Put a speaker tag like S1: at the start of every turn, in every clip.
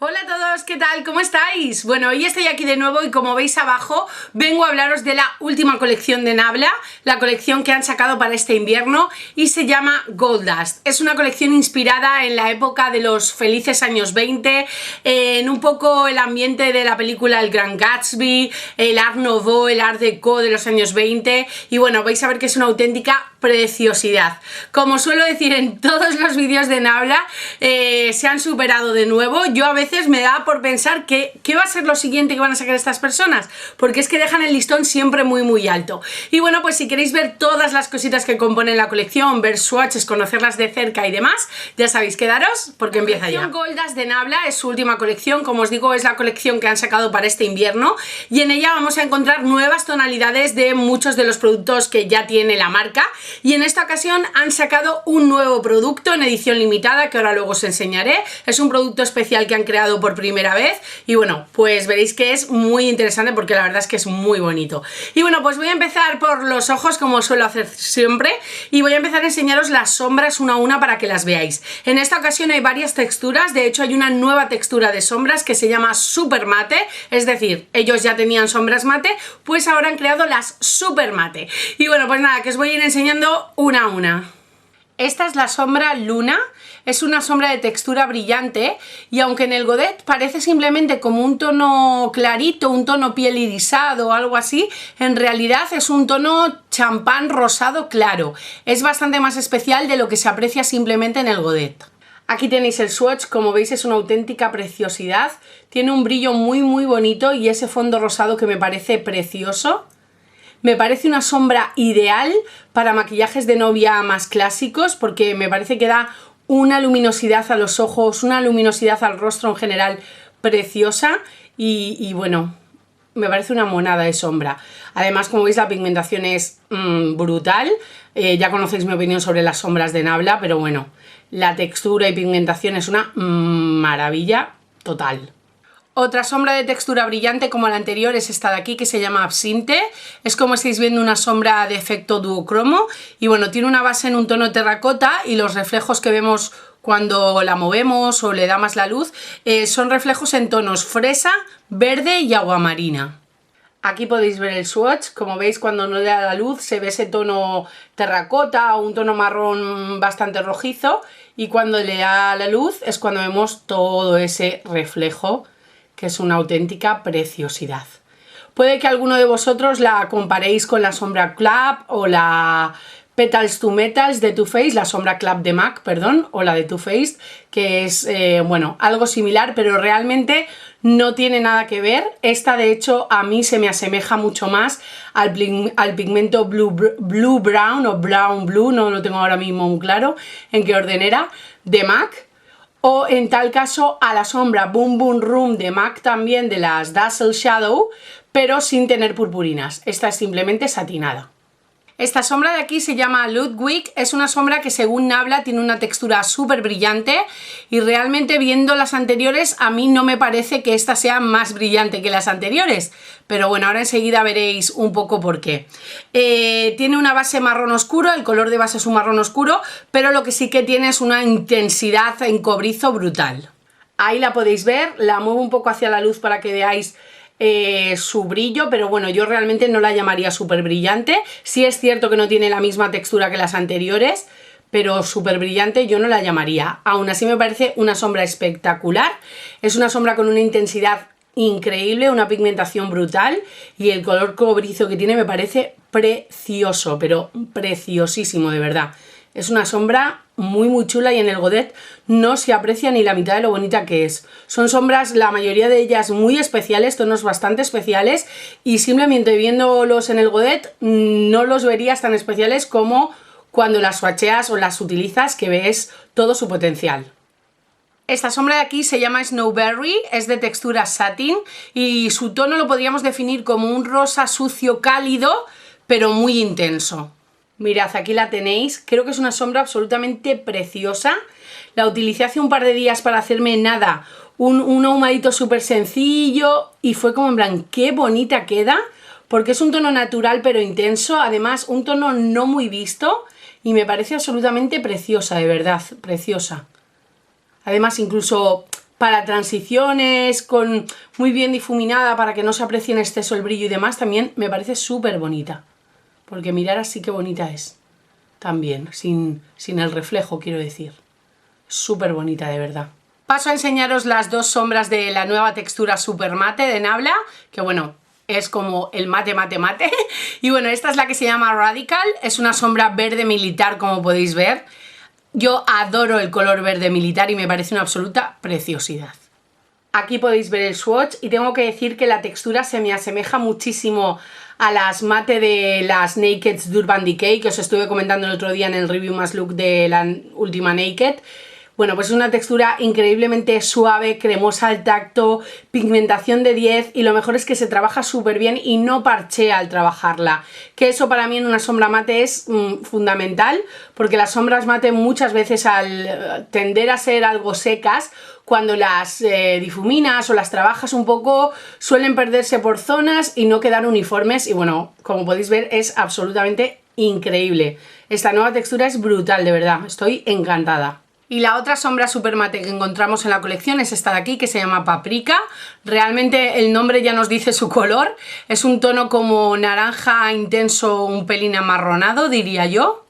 S1: Hola a todos, ¿qué tal? ¿Cómo estáis? Bueno, hoy estoy aquí de nuevo y como veis abajo vengo a hablaros de la última colección de Nabla, la colección que han sacado para este invierno y se llama Gold Dust. Es una colección inspirada en la época de los felices años 20, en un poco el ambiente de la película El Gran Gatsby, el Art Nouveau, el Art Deco de los años 20 y bueno, vais a ver que es una auténtica preciosidad. Como suelo decir en todos los vídeos de Nabla, se han superado de nuevo. Yo a veces me da por pensar qué va a ser lo siguiente que van a sacar estas personas, porque es que dejan el listón siempre muy alto. Y bueno, pues si queréis ver todas las cositas que componen la colección, ver swatches, conocerlas de cerca y demás, ya sabéis, quedaros porque empieza ya. Gold Dust de Nabla es su última colección, como os digo, es la colección que han sacado para este invierno y en ella vamos a encontrar nuevas tonalidades de muchos de los productos que ya tiene la marca y en esta ocasión han sacado un nuevo producto en edición limitada que ahora luego os enseñaré. Es un producto especial que han creado por primera vez y bueno, pues veréis que es muy interesante porque la verdad es que es muy bonito. Y bueno, pues voy a empezar por los ojos como suelo hacer siempre y voy a empezar a enseñaros las sombras una a una para que las veáis. En esta ocasión hay varias texturas, de hecho hay una nueva textura de sombras que se llama Super Mate, es decir, ellos ya tenían sombras mate, pues ahora han creado las Super Mate. Y bueno, pues nada, que os voy a ir enseñando una a una. Esta es la sombra Luna, es una sombra de textura brillante y aunque en el godet parece simplemente como un tono clarito, un tono piel irisado o algo así, en realidad es un tono champán rosado claro. Es bastante más especial de lo que se aprecia simplemente en el godet. Aquí tenéis el swatch, como veis es una auténtica preciosidad, tiene un brillo muy bonito y ese fondo rosado que me parece precioso. Me parece una sombra ideal para maquillajes de novia más clásicos porque me parece que da una luminosidad a los ojos, una luminosidad al rostro en general preciosa y bueno, me parece una monada de sombra. Además, como veis, la pigmentación es brutal. Ya conocéis mi opinión sobre las sombras de Nabla, pero bueno, la textura y pigmentación es una maravilla total. Otra sombra de textura brillante como la anterior es esta de aquí que se llama Absinte. Es como estáis viendo una sombra de efecto duocromo y bueno, tiene una base en un tono terracota y los reflejos que vemos cuando la movemos o le da más la luz son reflejos en tonos fresa, verde y aguamarina. Aquí podéis ver el swatch, como veis cuando no le da la luz se ve ese tono terracota o un tono marrón bastante rojizo y cuando le da la luz es cuando vemos todo ese reflejo que es una auténtica preciosidad. Puede que alguno de vosotros la comparéis con la sombra Clap o la Petals to Metals de Too Faced, la sombra Clap de MAC, perdón, o la de Too Faced, que es, bueno, algo similar, pero realmente no tiene nada que ver. Esta, de hecho, a mí se me asemeja mucho más al pigmento Blue Brown o Brown Blue, no lo tengo ahora mismo muy claro en qué orden era, de MAC. O en tal caso a la sombra Boom Boom Room de MAC también de las Dazzle Shadow, pero sin tener purpurinas. Esta es simplemente satinada. Esta sombra de aquí se llama Ludwig, es una sombra que según Nabla tiene una textura súper brillante y realmente viendo las anteriores a mí no me parece que esta sea más brillante que las anteriores, pero bueno, ahora enseguida veréis un poco por qué. Tiene una base marrón oscuro, el color de base es un marrón oscuro, pero lo que sí que tiene es una intensidad en cobrizo brutal. Ahí la podéis ver, la muevo un poco hacia la luz para que veáis su brillo, pero bueno, yo realmente no la llamaría súper brillante. Sí es cierto que no tiene la misma textura que las anteriores, pero súper brillante yo no la llamaría. Aún así me parece una sombra espectacular. Es una sombra con una intensidad increíble, una pigmentación brutal y el color cobrizo que tiene me parece precioso, pero preciosísimo de verdad. Es una sombra muy chula y en el godet no se aprecia ni la mitad de lo bonita que es. Son sombras, la mayoría de ellas muy especiales, tonos bastante especiales y simplemente viéndolos en el godet no los verías tan especiales como cuando las swatcheas o las utilizas, que ves todo su potencial. Esta sombra de aquí se llama Snowberry, es de textura satin y su tono lo podríamos definir como un rosa sucio cálido pero muy intenso. Mirad, aquí la tenéis, creo que es una sombra absolutamente preciosa. La utilicé hace un par de días para hacerme nada, un ahumadito súper sencillo y fue como en plan, qué bonita queda, porque es un tono natural pero intenso, además un tono no muy visto y me parece absolutamente preciosa, de verdad, preciosa. Además incluso para transiciones, con muy bien difuminada para que no se aprecie en exceso el brillo y demás, también me parece súper bonita. Porque mirar así qué bonita es. También, sin el reflejo, quiero decir. Súper bonita, de verdad. Paso a enseñaros las dos sombras de la nueva textura Super Mate de Nabla, que bueno, es como el mate, mate, mate. Y bueno, esta es la que se llama Radical, es una sombra verde militar, como podéis ver. Yo adoro el color verde militar y me parece una absoluta preciosidad. Aquí podéis ver el swatch y tengo que decir que la textura se me asemeja muchísimo a las mate de las Nakeds de Urban Decay, que os estuve comentando el otro día en el review más look de la última Naked. Bueno, pues es una textura increíblemente suave, cremosa al tacto, pigmentación de 10 y lo mejor es que se trabaja súper bien y no parchea al trabajarla. Que eso para mí en una sombra mate es fundamental, porque las sombras mate muchas veces al tender a ser algo secas, cuando las difuminas o las trabajas un poco suelen perderse por zonas y no quedar uniformes y bueno, como podéis ver es absolutamente increíble. Esta nueva textura es brutal, de verdad, estoy encantada. Y la otra sombra super mate que encontramos en la colección es esta de aquí, que se llama Paprika. Realmente el nombre ya nos dice su color. Es un tono como naranja intenso, un pelín amarronado, diría yo.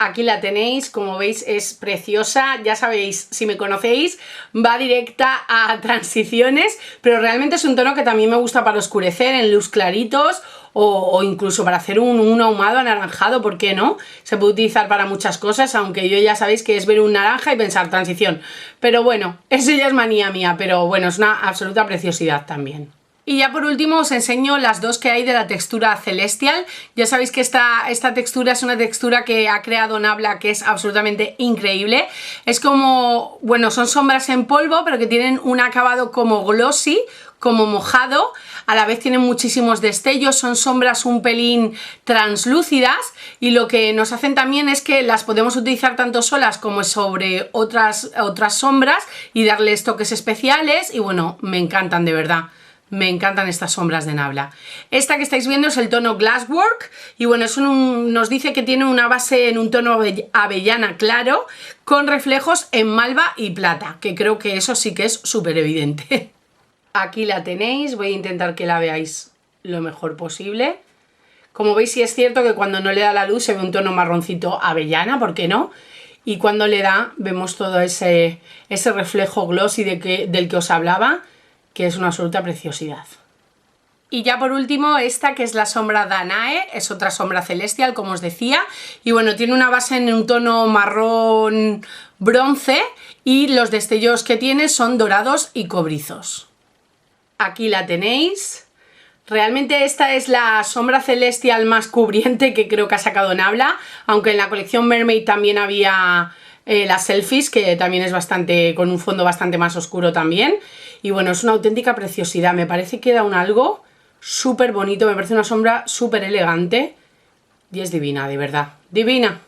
S1: Aquí la tenéis, como veis es preciosa, ya sabéis, si me conocéis, va directa a transiciones, pero realmente es un tono que también me gusta para oscurecer en luz claritos o incluso para hacer un ahumado anaranjado, ¿por qué no? Se puede utilizar para muchas cosas, aunque yo ya sabéis que es ver un naranja y pensar transición, pero bueno, eso ya es manía mía, pero bueno, es una absoluta preciosidad también. Y ya por último os enseño las dos que hay de la textura Celestial. Ya sabéis que esta textura es una textura que ha creado Nabla, que es absolutamente increíble. Es como, bueno, son sombras en polvo, pero que tienen un acabado como glossy, como mojado. A la vez tienen muchísimos destellos, son sombras un pelín translúcidas y lo que nos hacen también es que las podemos utilizar tanto solas como sobre otras sombras y darles toques especiales y bueno, me encantan de verdad. Me encantan estas sombras de Nabla. Esta que estáis viendo es el tono Glasswork y bueno, nos dice que tiene una base en un tono avellana claro con reflejos en malva y plata, que creo que eso sí que es súper evidente. Aquí la tenéis, voy a intentar que la veáis lo mejor posible. Como veis sí es cierto que cuando no le da la luz se ve un tono marroncito avellana, ¿por qué no? Y cuando le da vemos todo ese reflejo glossy del que os hablaba, que es una absoluta preciosidad. Y ya por último esta que es la sombra Danae, es otra sombra celestial como os decía y bueno, tiene una base en un tono marrón bronce y los destellos que tiene son dorados y cobrizos. Aquí la tenéis. Realmente esta es la sombra celestial más cubriente que creo que ha sacado Nabla, aunque en la colección Mermaid también había la Selfies, que también es con un fondo bastante más oscuro también. Y bueno, es una auténtica preciosidad, me parece que da un algo súper bonito, me parece una sombra súper elegante y es divina, de verdad, divina.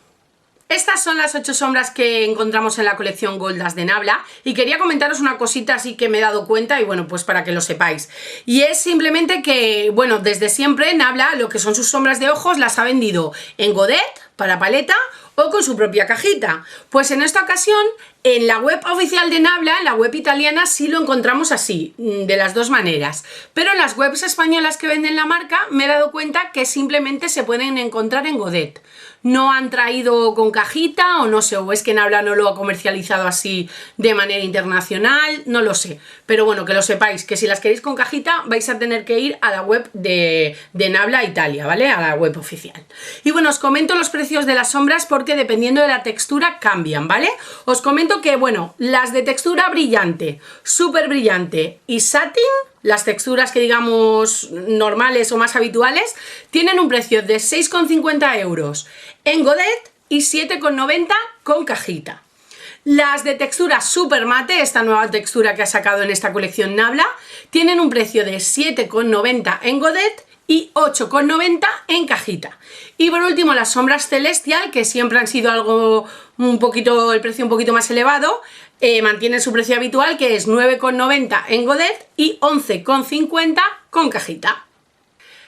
S1: Estas son las 8 sombras que encontramos en la colección Gold Dust de Nabla y quería comentaros una cosita así que me he dado cuenta y bueno, pues para que lo sepáis. Y es simplemente que, bueno, desde siempre Nabla lo que son sus sombras de ojos las ha vendido en godet, para paleta o con su propia cajita. Pues en esta ocasión en la web oficial de Nabla, en la web italiana, sí lo encontramos así, de las dos maneras. Pero en las webs españolas que venden la marca me he dado cuenta que simplemente se pueden encontrar en godet. No han traído con cajita o no sé, o es que Nabla no lo ha comercializado así de manera internacional, no lo sé. Pero bueno, que lo sepáis, que si las queréis con cajita vais a tener que ir a la web de Nabla Italia, ¿vale? A la web oficial. Y bueno, os comento los precios de las sombras porque dependiendo de la textura cambian, ¿vale? Os comento que, bueno, las de textura brillante, súper brillante y satin, las texturas que digamos normales o más habituales, tienen un precio de 6,50 € en godet y 7,90 con cajita. Las de textura super mate, esta nueva textura que ha sacado en esta colección Nabla, tienen un precio de 7,90 en godet y 8,90 en cajita. Y por último las sombras Celestial, que siempre han sido el precio un poquito más elevado, mantienen su precio habitual, que es 9,90 en godet y 11,50 con cajita.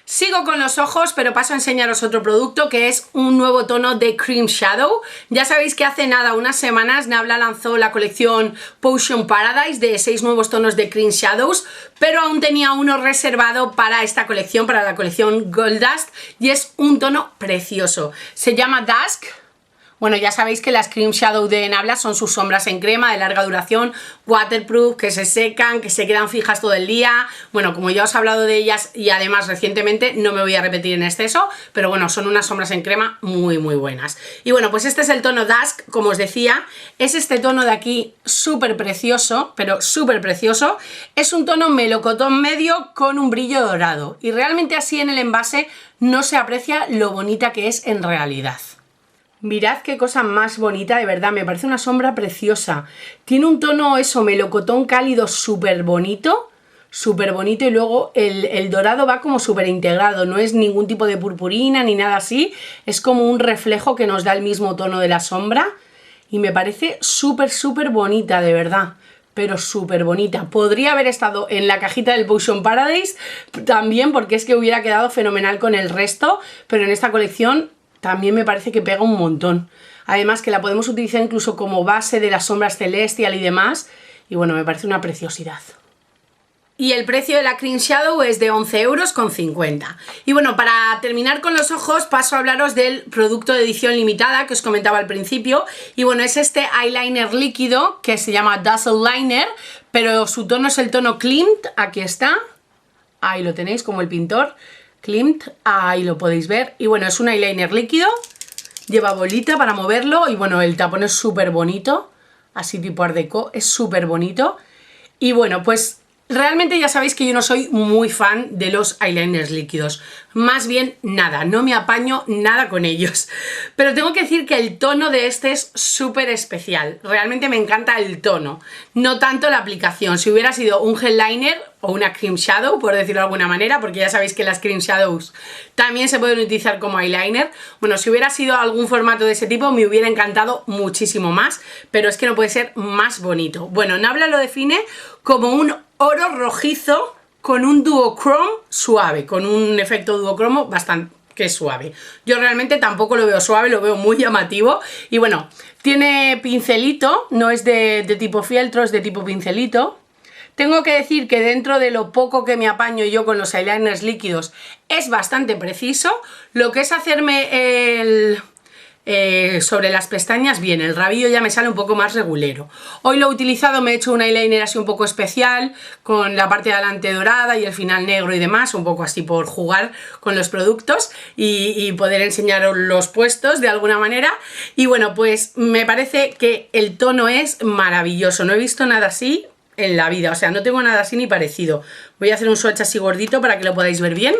S1: Sigo con los ojos, pero paso a enseñaros otro producto que es un nuevo tono de Cream Shadow. Ya sabéis que hace nada, unas semanas, Nabla lanzó la colección Potion Paradise de 6 nuevos tonos de Cream Shadows, pero aún tenía uno reservado para esta colección, para la colección Gold Dust, y es un tono precioso. Se llama Dusk. Bueno, ya sabéis que las Cream Shadow de Nabla son sus sombras en crema de larga duración, waterproof, que se secan, que se quedan fijas todo el día. Bueno, como ya os he hablado de ellas y además recientemente, no me voy a repetir en exceso, pero bueno, son unas sombras en crema muy buenas. Y bueno, pues este es el tono Dusk, como os decía, es este tono de aquí súper precioso, pero súper precioso. Es un tono melocotón medio con un brillo dorado y realmente así en el envase no se aprecia lo bonita que es en realidad. Mirad qué cosa más bonita, de verdad, me parece una sombra preciosa. Tiene un tono, eso, melocotón cálido súper bonito y luego el dorado va como súper integrado, no es ningún tipo de purpurina ni nada así, es como un reflejo que nos da el mismo tono de la sombra y me parece súper bonita, de verdad. Pero súper bonita. Podría haber estado en la cajita del Potion Paradise también, porque es que hubiera quedado fenomenal con el resto, pero en esta colección también me parece que pega un montón. Además que la podemos utilizar incluso como base de las sombras Celestial y demás. Y bueno, me parece una preciosidad. Y el precio de la Cream Shadow es de 11,50 €. Y bueno, para terminar con los ojos paso a hablaros del producto de edición limitada que os comentaba al principio. Y bueno, es este eyeliner líquido que se llama Dazzle Liner, pero su tono es el tono Klimt. Aquí está. Ahí lo tenéis, como el pintor. Klimt, ahí lo podéis ver. Y bueno, es un eyeliner líquido, lleva bolita para moverlo y bueno, el tapón es súper bonito, así tipo art deco, es súper bonito. Y bueno, pues realmente ya sabéis que yo no soy muy fan de los eyeliners líquidos, más bien nada, no me apaño nada con ellos. Pero tengo que decir que el tono de este es súper especial, realmente me encanta el tono, no tanto la aplicación. Si hubiera sido un gel liner o una Cream Shadow, por decirlo de alguna manera, porque ya sabéis que las Cream Shadows también se pueden utilizar como eyeliner. Bueno, si hubiera sido algún formato de ese tipo me hubiera encantado muchísimo más, pero es que no puede ser más bonito. Bueno, Nabla lo define como un oro rojizo con un duochrome suave, con un efecto duocromo bastante suave. Yo realmente tampoco lo veo suave, lo veo muy llamativo. Y bueno, tiene pincelito, no es de tipo fieltro, es de tipo pincelito. Tengo que decir que dentro de lo poco que me apaño yo con los eyeliners líquidos es bastante preciso. Lo que es hacerme el sobre las pestañas, bien, el rabillo ya me sale un poco más regulero. Hoy lo he utilizado, me he hecho un eyeliner así un poco especial, con la parte de adelante dorada y el final negro y demás, un poco así por jugar con los productos y poder enseñaros los puestos de alguna manera. Y bueno, pues me parece que el tono es maravilloso, no he visto nada así en la vida, o sea, no tengo nada así ni parecido. Voy a hacer un swatch así gordito para que lo podáis ver bien.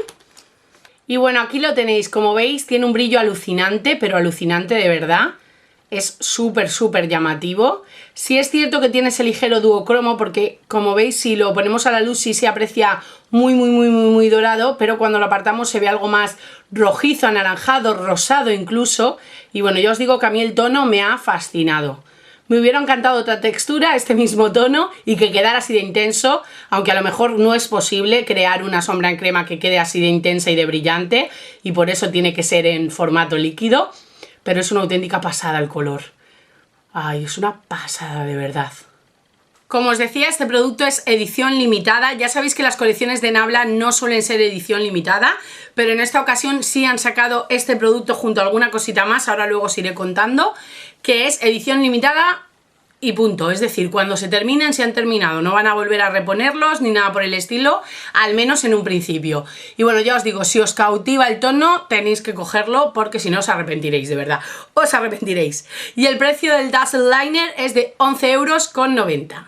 S1: Y bueno, aquí lo tenéis, como veis tiene un brillo alucinante, pero alucinante de verdad. Es súper llamativo. Sí es cierto que tiene ese ligero duocromo porque, como veis, si lo ponemos a la luz sí se aprecia muy dorado, pero cuando lo apartamos se ve algo más rojizo, anaranjado, rosado incluso. Y bueno, yo os digo que a mí el tono me ha fascinado. Me hubiera encantado otra textura, este mismo tono, y que quedara así de intenso, aunque a lo mejor no es posible crear una sombra en crema que quede así de intensa y de brillante, y por eso tiene que ser en formato líquido, pero es una auténtica pasada el color. Ay, es una pasada de verdad. Como os decía, este producto es edición limitada. Ya sabéis que las colecciones de Nabla no suelen ser edición limitada, pero en esta ocasión sí han sacado este producto junto a alguna cosita más, ahora luego os iré contando, que es edición limitada y punto. Es decir, cuando se terminen, se han terminado, no van a volver a reponerlos ni nada por el estilo, al menos en un principio. Y bueno, ya os digo, si os cautiva el tono tenéis que cogerlo porque si no os arrepentiréis, de verdad, os arrepentiréis. Y el precio del Dazzle Liner es de 11,90 €.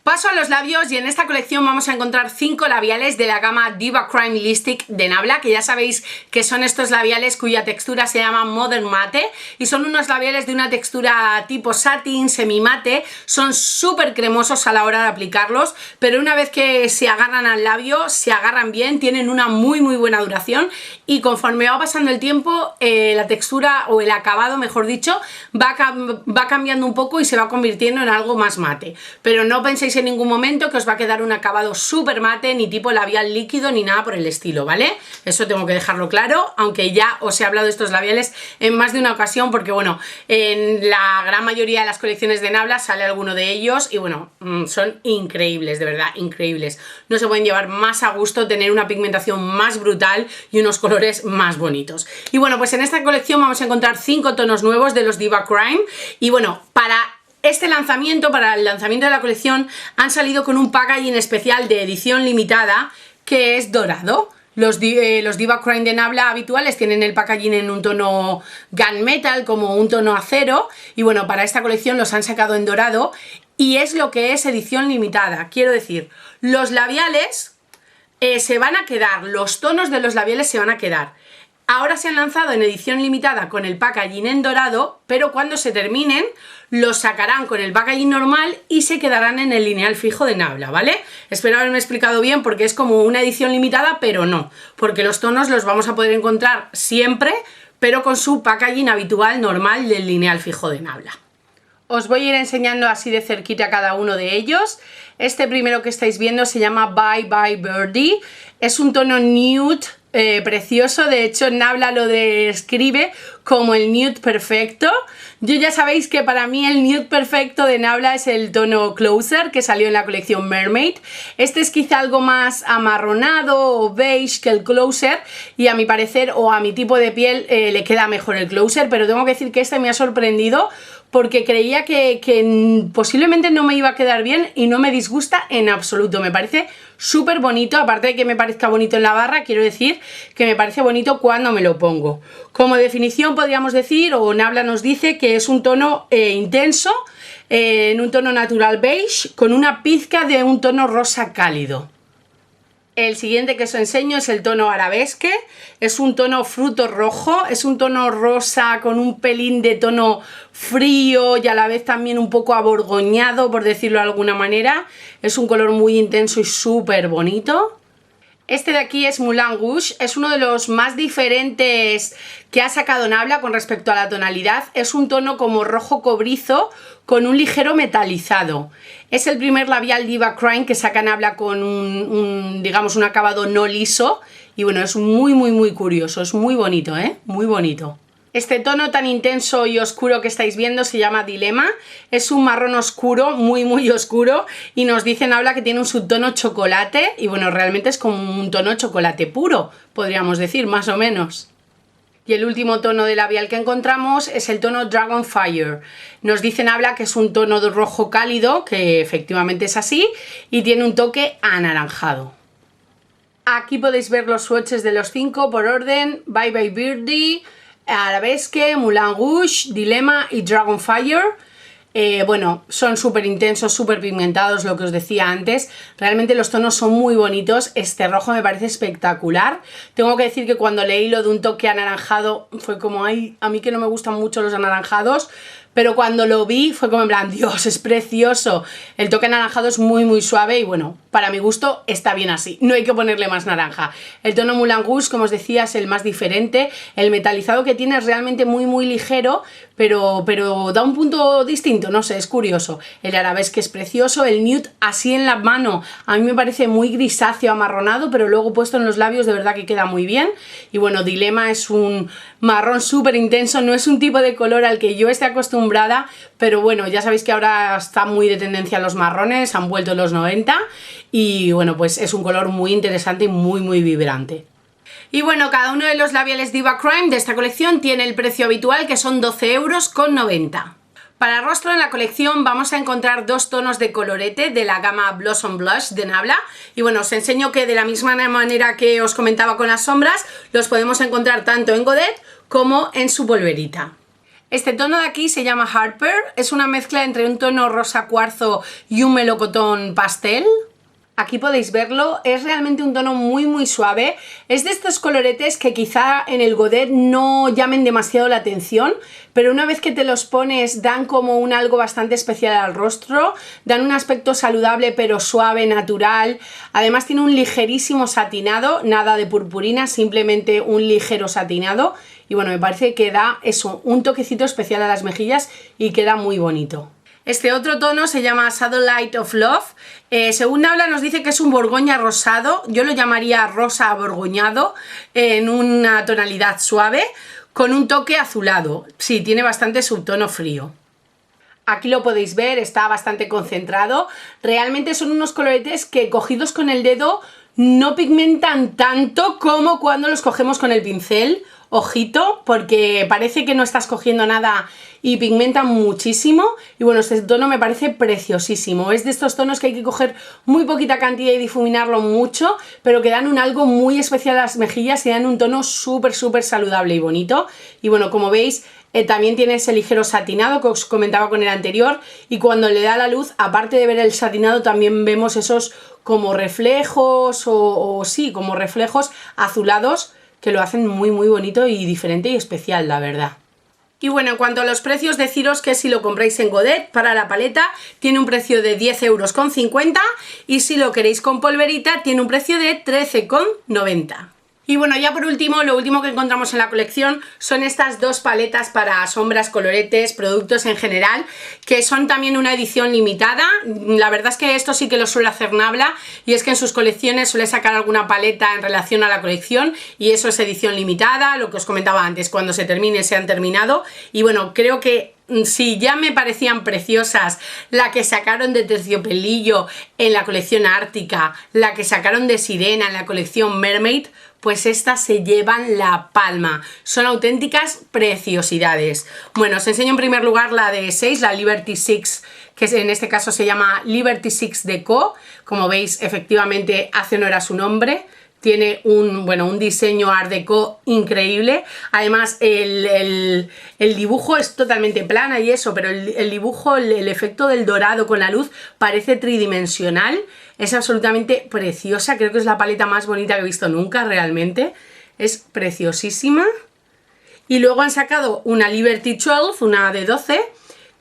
S1: Paso a los labios y en esta colección vamos a encontrar 5 labiales de la gama Diva Crime Lipstick de Nabla, que ya sabéis que son estos labiales cuya textura se llama Modern Matte y son unos labiales de una textura tipo satin, semi mate, son súper cremosos a la hora de aplicarlos, pero una vez que se agarran al labio, se agarran bien, tienen una muy buena duración y conforme va pasando el tiempo la textura o el acabado, mejor dicho, va cambiando un poco y se va convirtiendo en algo más mate, pero no penséis en ningún momento que os va a quedar un acabado súper mate, ni tipo labial líquido, ni nada por el estilo, ¿vale? Eso tengo que dejarlo claro, aunque ya os he hablado de estos labiales en más de una ocasión, porque bueno, en la gran mayoría de las colecciones de Nabla sale alguno de ellos y bueno, son increíbles, de verdad, increíbles. No se pueden llevar más a gusto, tener una pigmentación más brutal y unos colores más bonitos. Y bueno, pues en esta colección vamos a encontrar 5 tonos nuevos de los Diva Crime y bueno, para este lanzamiento, para el lanzamiento de la colección, han salido con un packaging especial de edición limitada que es dorado. Los Diva Crime de Nabla habituales tienen el packaging en un tono gunmetal, como un tono acero, y bueno, para esta colección los han sacado en dorado y es lo que es edición limitada. Quiero decir, los labiales se van a quedar, los tonos de los labiales se van a quedar. Ahora se han lanzado en edición limitada con el packaging en dorado, pero cuando se terminen los sacarán con el packaging normal y se quedarán en el lineal fijo de Nabla, ¿vale? Espero haberme explicado bien porque es como una edición limitada, pero no, porque los tonos los vamos a poder encontrar siempre, pero con su packaging habitual normal del lineal fijo de Nabla. Os voy a ir enseñando así de cerquita cada uno de ellos. Este primero que estáis viendo se llama Bye Bye Birdie, es un tono nude precioso, de hecho Nabla lo describe como el nude perfecto. Yo ya sabéis que para mí el nude perfecto de Nabla es el tono Closer que salió en la colección Mermaid. Este es quizá algo más amarronado o beige que el Closer y a mi parecer o a mi tipo de piel le queda mejor el Closer, pero tengo que decir que este me ha sorprendido porque creía que posiblemente no me iba a quedar bien y no me disgusta en absoluto. Me parece súper bonito, aparte de que me parezca bonito en la barra, quiero decir que me parece bonito cuando me lo pongo. Como definición podríamos decir, o Nabla nos dice que es un tono intenso, en un tono natural beige, con una pizca de un tono rosa cálido. El siguiente que os enseño es el tono Arabesque, es un tono fruto rojo, es un tono rosa con un pelín de tono frío y a la vez también un poco aborgoñado, por decirlo de alguna manera. Es un color muy intenso y súper bonito. Este de aquí es Moulin Rouge, es uno de los más diferentes que ha sacado Nabla con respecto a la tonalidad. Es un tono como rojo cobrizo con un ligero metalizado. Es el primer labial Diva Crime que saca Nabla con digamos un acabado no liso y bueno, es muy curioso, es muy bonito, muy bonito. Este tono tan intenso y oscuro que estáis viendo se llama Dilema, es un marrón oscuro, muy oscuro y nos dicen Nabla que tiene un subtono chocolate y bueno, realmente es como un tono chocolate puro, podríamos decir, más o menos. Y el último tono de labial que encontramos es el tono Dragon Fire. Nos dice Nabla que es un tono de rojo cálido, que efectivamente es así, y tiene un toque anaranjado. Aquí podéis ver los swatches de los 5 por orden: Bye Bye Birdie, Arabesque, Moulin Rouge, Dilema y Dragon Fire. Bueno, son súper intensos, súper pigmentados, lo que os decía antes. Realmente los tonos son muy bonitos. Este rojo me parece espectacular. Tengo que decir que cuando leí lo de un toque anaranjado fue como, ay, a mí que no me gustan mucho los anaranjados, pero cuando lo vi fue como en plan, Dios, es precioso. El toque anaranjado es muy suave y bueno, para mi gusto está bien así, no hay que ponerle más naranja. El tono Moulin Rouge, como os decía, es el más diferente. El metalizado que tiene es realmente muy ligero, pero da un punto distinto, no sé, es curioso. El Arabesque es precioso, el nude así en la mano a mí me parece muy grisáceo, amarronado, pero luego puesto en los labios de verdad que queda muy bien. Y bueno, Dilema es un marrón súper intenso, no es un tipo de color al que yo esté acostumbrada, pero bueno, ya sabéis que ahora está muy de tendencia los marrones, han vuelto en los 90 y bueno, pues es un color muy interesante y muy vibrante. Y bueno, cada uno de los labiales Diva Crime de esta colección tiene el precio habitual, que son 12,90 €. Para rostro en la colección vamos a encontrar 2 tonos de colorete de la gama Blossom Blush de Nabla. Y bueno, os enseño que de la misma manera que os comentaba con las sombras, los podemos encontrar tanto en godet como en su polverita. Este tono de aquí se llama Harper, es una mezcla entre un tono rosa cuarzo y un melocotón pastel. Aquí podéis verlo, es realmente un tono muy suave, es de estos coloretes que quizá en el godet no llamen demasiado la atención, pero una vez que te los pones dan como un algo bastante especial al rostro, dan un aspecto saludable pero suave, natural. Además tiene un ligerísimo satinado, nada de purpurina, simplemente un ligero satinado y bueno, me parece que da eso, un toquecito especial a las mejillas y queda muy bonito. Este otro tono se llama Satellite of Love. Según Nabla nos dice que es un borgoña rosado, yo lo llamaría rosa aborgoñado, en una tonalidad suave, con un toque azulado. Sí, tiene bastante subtono frío. Aquí lo podéis ver, está bastante concentrado. Realmente son unos coloretes que cogidos con el dedo no pigmentan tanto como cuando los cogemos con el pincel. Ojito, porque parece que no estás cogiendo nada y pigmentan muchísimo. Y bueno, este tono me parece preciosísimo. Es de estos tonos que hay que coger muy poquita cantidad y difuminarlo mucho, pero que dan un algo muy especial a las mejillas y dan un tono súper saludable y bonito. Y bueno, como veis, también tiene ese ligero satinado que os comentaba con el anterior, y cuando le da la luz, aparte de ver el satinado, también vemos esos como reflejos o sí, como reflejos azulados que lo hacen muy bonito y diferente y especial, la verdad. Y bueno, en cuanto a los precios, deciros que si lo compráis en Godet para la paleta tiene un precio de 10,50 € y si lo queréis con polverita tiene un precio de 13,90 €. Y bueno, ya por último, lo último que encontramos en la colección son estas dos paletas para sombras, coloretes, productos en general, que son también una edición limitada. La verdad es que esto sí que lo suele hacer Nabla, y es que en sus colecciones suele sacar alguna paleta en relación a la colección, y eso es edición limitada, lo que os comentaba antes, cuando se termine se han terminado. Y bueno, creo que si ya me parecían preciosas la que sacaron de Terciopelillo en la colección Ártica, la que sacaron de Sirena en la colección Mermaid, pues estas se llevan la palma. Son auténticas preciosidades. Bueno, os enseño en primer lugar la de 6, la Liberty 6, que en este caso se llama Liberty 6 Deco. Como veis, efectivamente hace honor a su nombre. Tiene un diseño art deco increíble. Además el dibujo es totalmente plana y eso, pero el dibujo, el efecto del dorado con la luz parece tridimensional. Es absolutamente preciosa, creo que es la paleta más bonita que he visto nunca realmente. Es preciosísima. Y luego han sacado una Liberty 12, una de 12,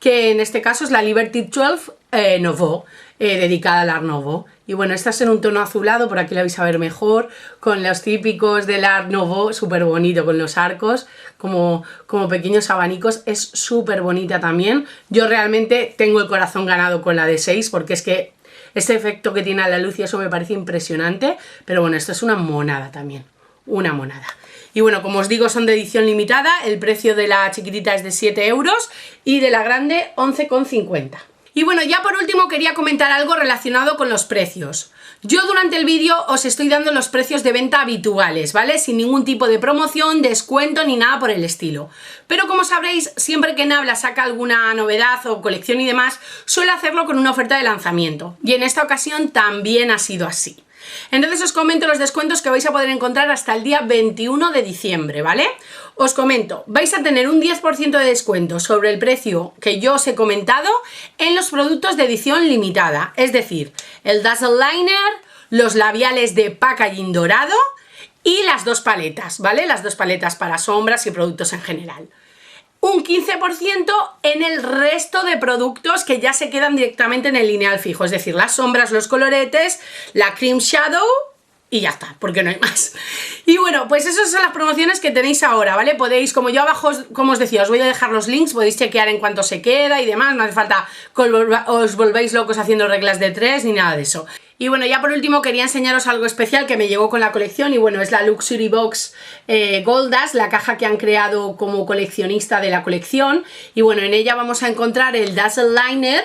S1: que en este caso es la Liberty 12 Nouveau, dedicada al Art Nouveau. Y bueno, esta es en un tono azulado, por aquí la vais a ver mejor, con los típicos del Art Nouveau, súper bonito, con los arcos, como pequeños abanicos. Es súper bonita también. Yo realmente tengo el corazón ganado con la de 6, porque es que este efecto que tiene a la luz y eso me parece impresionante. Pero bueno, esto es una monada también, una monada. Y bueno, como os digo, son de edición limitada. El precio de la chiquitita es de 7 € y de la grande 11,50 €. Y bueno, ya por último quería comentar algo relacionado con los precios. Yo durante el vídeo os estoy dando los precios de venta habituales, ¿vale? Sin ningún tipo de promoción, descuento ni nada por el estilo. Pero como sabréis, siempre que Nabla saca alguna novedad o colección y demás, suele hacerlo con una oferta de lanzamiento. Y en esta ocasión también ha sido así. Entonces os comento los descuentos que vais a poder encontrar hasta el día 21 de diciembre, ¿vale? Os comento, vais a tener un 10% de descuento sobre el precio que yo os he comentado en los productos de edición limitada, es decir, el Dazzle Liner, los labiales de packaging dorado y las dos paletas, ¿vale? Las dos paletas para sombras y productos en general. Un 15% en el resto de productos que ya se quedan directamente en el lineal fijo, es decir, las sombras, los coloretes, la Cream Shadow y ya está, porque no hay más. Y bueno, pues esas son las promociones que tenéis ahora, ¿vale? Podéis, como yo abajo, como os decía, os voy a dejar los links, podéis chequear en cuánto se queda y demás, no hace falta que os volváis locos haciendo reglas de 3 ni nada de eso. Y bueno, ya por último quería enseñaros algo especial que me llegó con la colección y bueno, es la Luxury Box Gold Dust, la caja que han creado como coleccionista de la colección. Y bueno, en ella vamos a encontrar el Dazzle Liner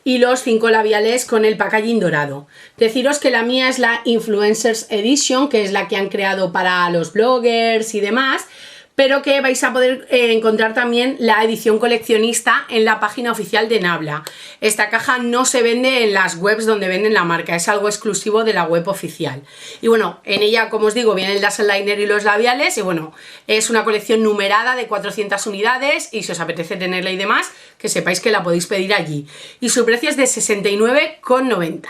S1: y los 5 labiales con el packaging dorado. Deciros que la mía es la Influencers Edition, que es la que han creado para los bloggers y demás, pero que vais a poder encontrar también la edición coleccionista en la página oficial de Nabla. Esta caja no se vende en las webs donde venden la marca, es algo exclusivo de la web oficial. Y bueno, en ella, como os digo, viene el Dazzle Liner y los labiales, y bueno, es una colección numerada de 400 unidades, y si os apetece tenerla y demás, que sepáis que la podéis pedir allí. Y su precio es de 69,90 €.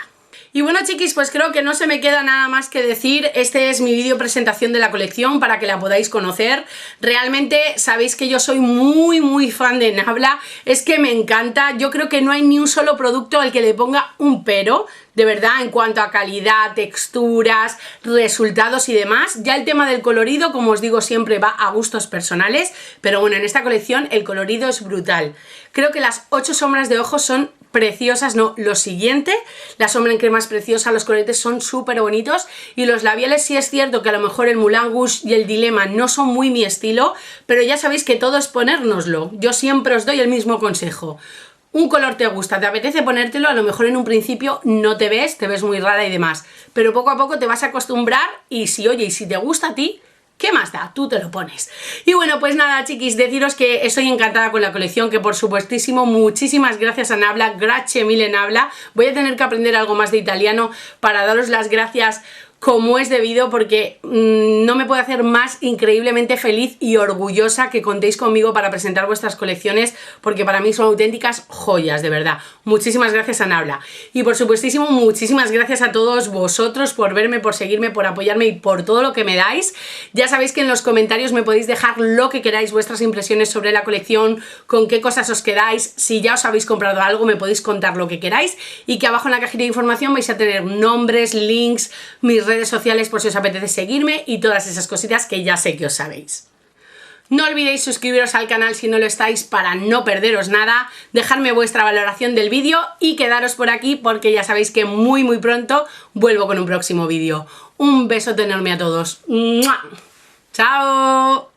S1: Y bueno, chiquis, pues creo que no se me queda nada más que decir. Este es mi vídeo presentación de la colección para que la podáis conocer. Realmente sabéis que yo soy muy fan de Nabla, es que me encanta. Yo creo que no hay ni un solo producto al que le ponga un pero, de verdad, en cuanto a calidad, texturas, resultados y demás. Ya el tema del colorido, como os digo siempre, va a gustos personales, pero bueno, en esta colección el colorido es brutal. Creo que las 8 sombras de ojos son preciosas, no, lo siguiente, la sombra en crema es preciosa, los coloretes son súper bonitos y los labiales sí es cierto que a lo mejor el Moulin Rouge y el Dilema no son muy mi estilo, pero ya sabéis que todo es ponérnoslo. Yo siempre os doy el mismo consejo. Un color te gusta, te apetece ponértelo, a lo mejor en un principio no te ves muy rara y demás, pero poco a poco te vas a acostumbrar y si, oye, y si te gusta a ti, ¿qué más da? Tú te lo pones. Y bueno, pues nada, chiquis, deciros que estoy encantada con la colección, que por supuestísimo, muchísimas gracias a Nabla, grazie mille Nabla. Voy a tener que aprender algo más de italiano para daros las gracias como es debido, porque no me puedo hacer más increíblemente feliz y orgullosa que contéis conmigo para presentar vuestras colecciones, porque para mí son auténticas joyas, de verdad. Muchísimas gracias a Nabla. Y por supuestísimo, muchísimas gracias a todos vosotros por verme, por seguirme, por apoyarme y por todo lo que me dais. Ya sabéis que en los comentarios me podéis dejar lo que queráis, vuestras impresiones sobre la colección, con qué cosas os quedáis, si ya os habéis comprado algo me podéis contar lo que queráis, y que abajo en la cajita de información vais a tener nombres, links, mis redes sociales por si os apetece seguirme y todas esas cositas que ya sé que os sabéis. No olvidéis suscribiros al canal si no lo estáis para no perderos nada, dejarme vuestra valoración del vídeo y quedaros por aquí porque ya sabéis que muy pronto vuelvo con un próximo vídeo. Un besote enorme a todos. ¡Mua! ¡Chao!